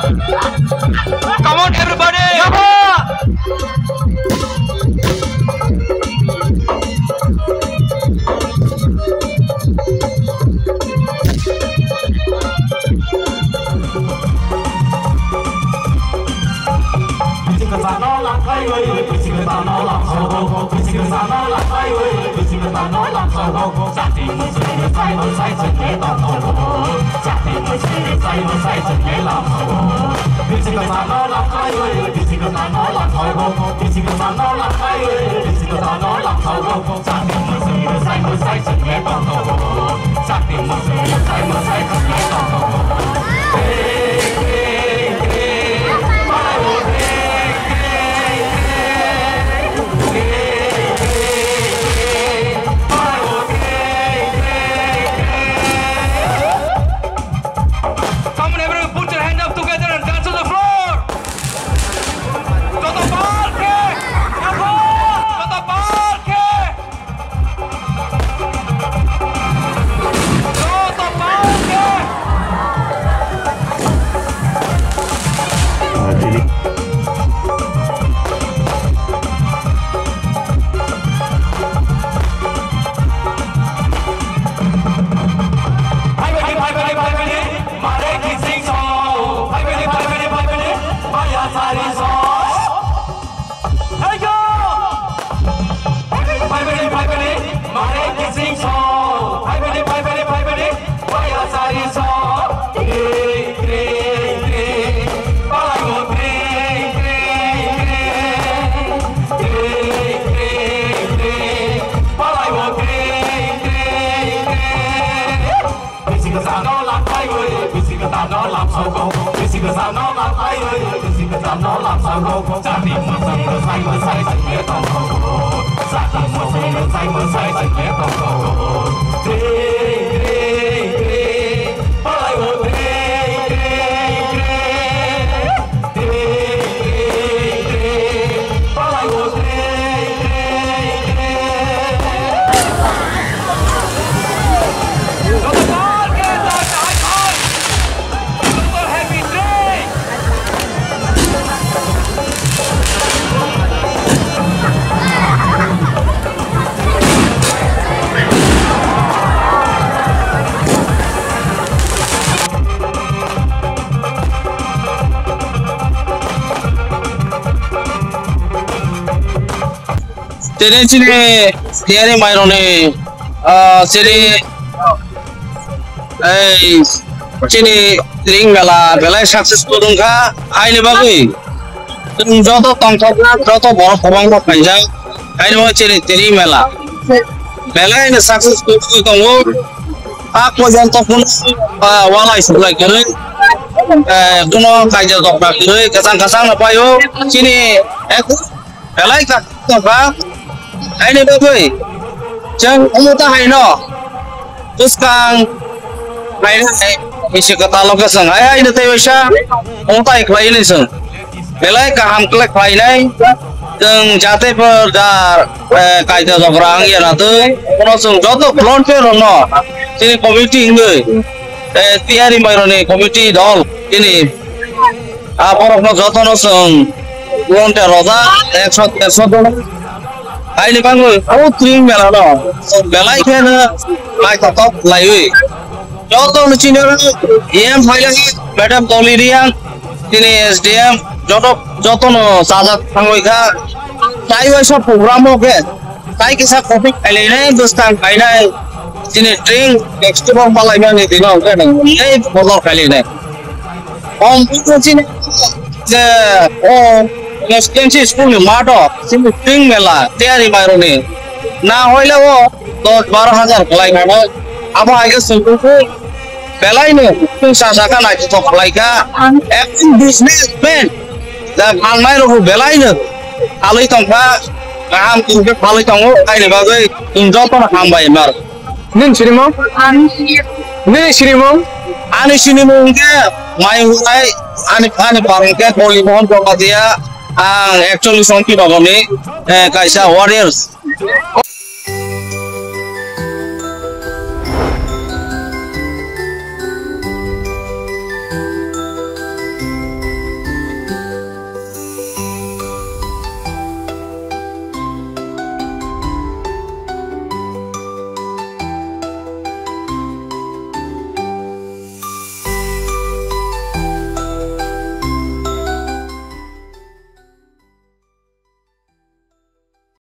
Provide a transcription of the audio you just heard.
Come on, everybody! Tere sini tiare mairone, sini, sini ring bela successful dongka, aile bagui, joto tongkokna, joto bor phobang ko kaijak, aile bagui sini teri mela, bela ini successful tongo, aku jantok pun walai sebelah kiri, kuno kaijak dokter kiri, kasang apa yo, sini, aku bela ikat tongka. Ini bagus, jangan umuta hai no, terus kang, lain isi katalog keseng, ini tuh bisa umuta ikhlas ini seng, belai kaham kelek lainnya, dan jatuh pada kajian orang yang nanti, orang jodoh klon perono, sini komiti ini, tiari mairone komiti dol ini, apa orang jodoh noseng, klon peroda, ekshot Aile bangun, tring bela no, belai kena, like top lagi. Jodoh lucin orang, EM file Madam Tolirian, ini SDM, jodoh no sahaja tangoi ka, tai wajah program oke, tai kisah topik lainnya dostan kainai, sini tring, next time palai yang ini no, kan, ini bolor kali ini. Itu sini, Emergency school mato, sini ting mela, tiari mairone. Nah, hoile wo, 10-12 kelai mana? Apa aja sungguh belai ni, tu sasakan aja tu kelai ka. Businessman, dan almai rohu belai ni. Kalau itu apa, kaham tu kalau itu apa, ini bagai tunjuk apa kaham bayar mar. Nen sini mau? Nen sini mau? Ane sini mau ke, main hulai, ane parang ke, poli mohon kau dia. Actually, some people are kaisa warriors.